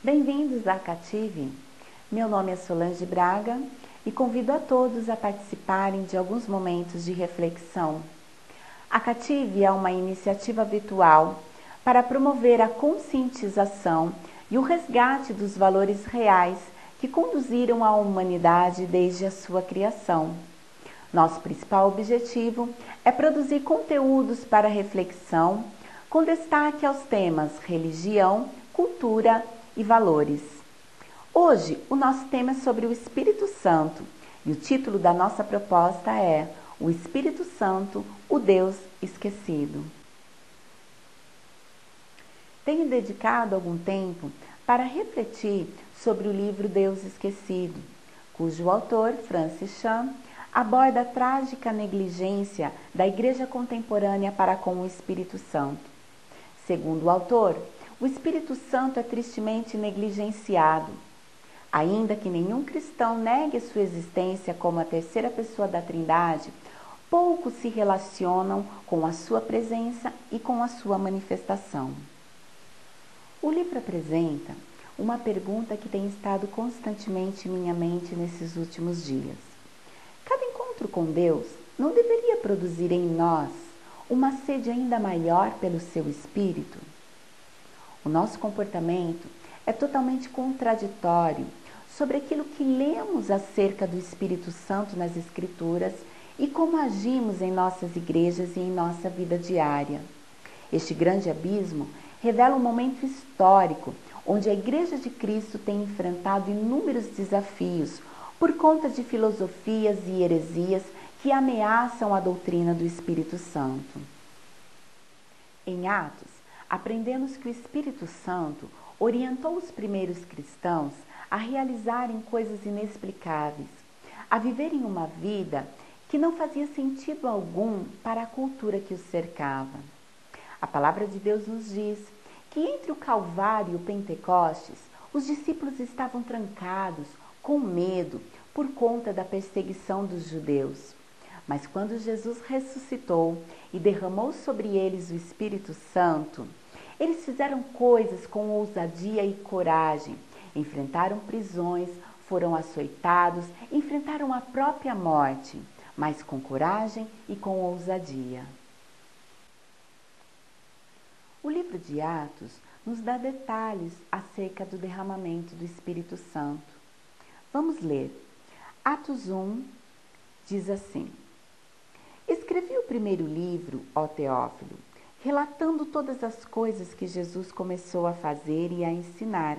Bem-vindos à Cative. Meu nome é Solange Braga e convido a todos a participarem de alguns momentos de reflexão. A Cative é uma iniciativa virtual para promover a conscientização e o resgate dos valores reais que conduziram a humanidade desde a sua criação. Nosso principal objetivo é produzir conteúdos para reflexão, com destaque aos temas religião, cultura e valores. Hoje, o nosso tema é sobre o Espírito Santo e o título da nossa proposta é O Espírito Santo, o Deus Esquecido. Tenho dedicado algum tempo para refletir sobre o livro Deus Esquecido, cujo autor, Francis Chan, aborda a trágica negligência da Igreja contemporânea para com o Espírito Santo. Segundo o autor, o Espírito Santo é tristemente negligenciado. Ainda que nenhum cristão negue sua existência como a terceira pessoa da Trindade, poucos se relacionam com a sua presença e com a sua manifestação. O livro apresenta uma pergunta que tem estado constantemente em minha mente nesses últimos dias. Cada encontro com Deus não deveria produzir em nós uma sede ainda maior pelo seu Espírito? O nosso comportamento é totalmente contraditório sobre aquilo que lemos acerca do Espírito Santo nas Escrituras e como agimos em nossas igrejas e em nossa vida diária. Este grande abismo revela um momento histórico onde a Igreja de Cristo tem enfrentado inúmeros desafios por conta de filosofias e heresias que ameaçam a doutrina do Espírito Santo. Em Atos, aprendemos que o Espírito Santo orientou os primeiros cristãos a realizarem coisas inexplicáveis, a viverem uma vida que não fazia sentido algum para a cultura que os cercava. A palavra de Deus nos diz que entre o Calvário e o Pentecostes, os discípulos estavam trancados, com medo, por conta da perseguição dos judeus. Mas quando Jesus ressuscitou e derramou sobre eles o Espírito Santo, eles fizeram coisas com ousadia e coragem, enfrentaram prisões, foram açoitados, enfrentaram a própria morte, mas com coragem e com ousadia. O livro de Atos nos dá detalhes acerca do derramamento do Espírito Santo. Vamos ler. Atos 1 diz assim: Escrevi o primeiro livro, ó Teófilo, relatando todas as coisas que Jesus começou a fazer e a ensinar,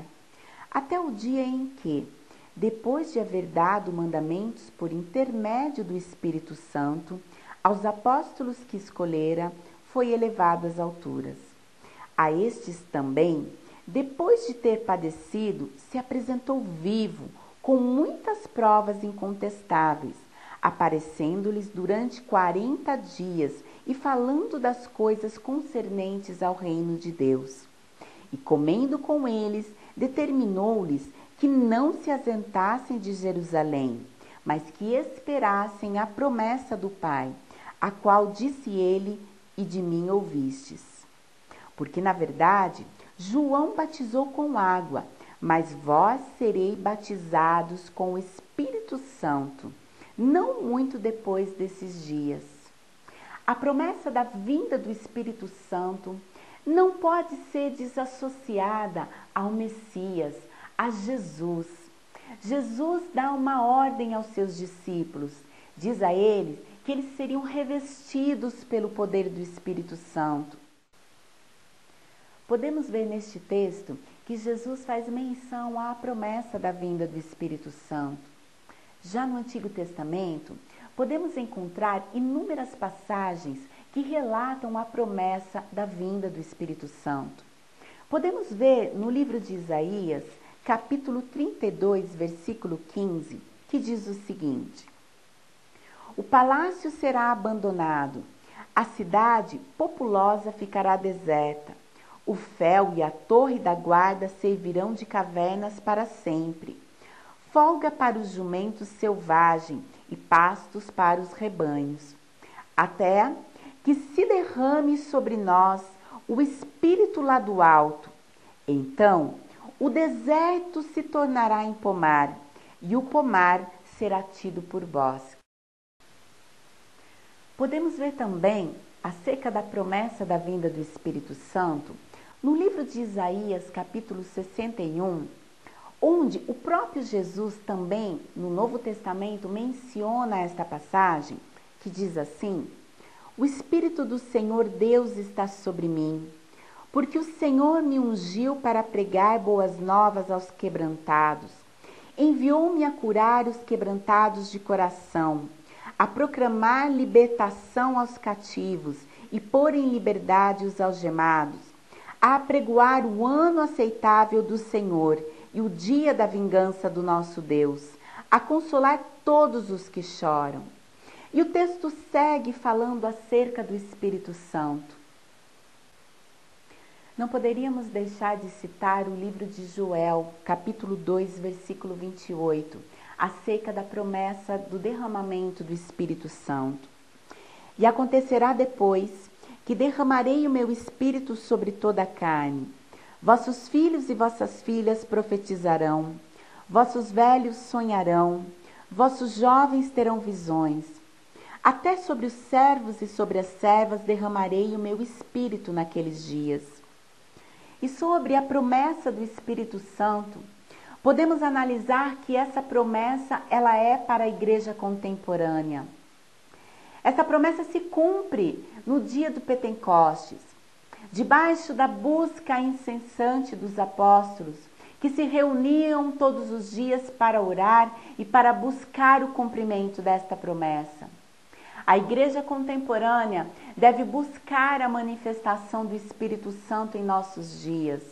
até o dia em que, depois de haver dado mandamentos por intermédio do Espírito Santo, aos apóstolos que escolhera, foi elevado às alturas. A estes também, depois de ter padecido, se apresentou vivo, com muitas provas incontestáveis, aparecendo-lhes durante 40 dias e falando das coisas concernentes ao reino de Deus. E comendo com eles, determinou-lhes que não se ausentassem de Jerusalém, mas que esperassem a promessa do Pai, a qual disse ele, e de mim ouvistes. Porque, na verdade, João batizou com água, mas vós sereis batizados com o Espírito Santo, não muito depois desses dias. A promessa da vinda do Espírito Santo não pode ser desassociada ao Messias, a Jesus. Jesus dá uma ordem aos seus discípulos, diz a eles que eles seriam revestidos pelo poder do Espírito Santo. Podemos ver neste texto que Jesus faz menção à promessa da vinda do Espírito Santo. Já no Antigo Testamento, podemos encontrar inúmeras passagens que relatam a promessa da vinda do Espírito Santo. Podemos ver no livro de Isaías, capítulo 32, versículo 15, que diz o seguinte: O palácio será abandonado, a cidade populosa ficará deserta. O fel e a torre da guarda servirão de cavernas para sempre. Folga para os jumentos selvagem e pastos para os rebanhos. Até que se derrame sobre nós o Espírito lá do alto. Então, O deserto se tornará em pomar, e o pomar será tido por bosque. Podemos ver também acerca da promessa da vinda do Espírito Santo no livro de Isaías, capítulo 61, onde o próprio Jesus também, no Novo Testamento, menciona esta passagem, que diz assim: o Espírito do Senhor Deus está sobre mim, porque o Senhor me ungiu para pregar boas novas aos quebrantados. Enviou-me a curar os quebrantados de coração, a proclamar libertação aos cativos e pôr em liberdade os algemados, a apregoar o ano aceitável do Senhor e o dia da vingança do nosso Deus, a consolar todos os que choram. E o texto segue falando acerca do Espírito Santo. Não poderíamos deixar de citar o livro de Joel, capítulo 2, versículo 28, acerca da promessa do derramamento do Espírito Santo. E acontecerá depois que derramarei o meu Espírito sobre toda a carne. Vossos filhos e vossas filhas profetizarão, vossos velhos sonharão, vossos jovens terão visões. Até sobre os servos e sobre as servas derramarei o meu Espírito naqueles dias. E sobre a promessa do Espírito Santo, podemos analisar que essa promessa ela é para a igreja contemporânea. Essa promessa se cumpre no dia do Pentecostes, debaixo da busca incessante dos apóstolos, que se reuniam todos os dias para orar e para buscar o cumprimento desta promessa. A igreja contemporânea deve buscar a manifestação do Espírito Santo em nossos dias.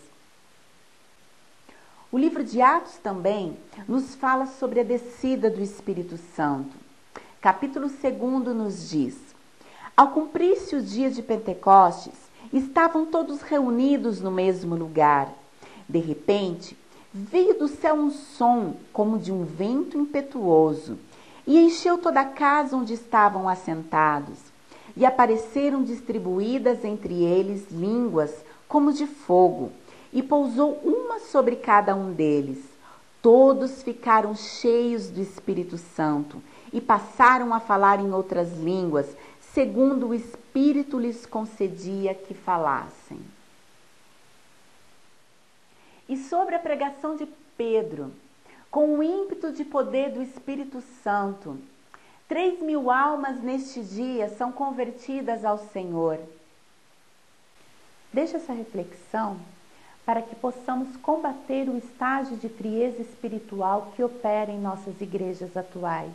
O livro de Atos também nos fala sobre a descida do Espírito Santo. Capítulo 2 nos diz: ao cumprir-se o dia de Pentecostes, estavam todos reunidos no mesmo lugar. De repente, veio do céu um som como de um vento impetuoso, e encheu toda a casa onde estavam assentados. E apareceram distribuídas entre eles línguas como de fogo, e pousou uma sobre cada um deles. Todos ficaram cheios do Espírito Santo e passaram a falar em outras línguas, segundo o Espírito lhes concedia que falassem. E sobre a pregação de Pedro, com o ímpeto de poder do Espírito Santo, 3.000 almas neste dia são convertidas ao Senhor. Deixa essa reflexão para que possamos combater o estágio de frieza espiritual que opera em nossas igrejas atuais.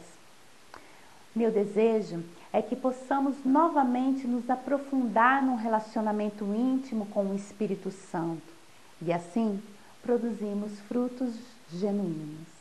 Meu desejo é que possamos novamente nos aprofundar num relacionamento íntimo com o Espírito Santo e assim produzimos frutos genuínos.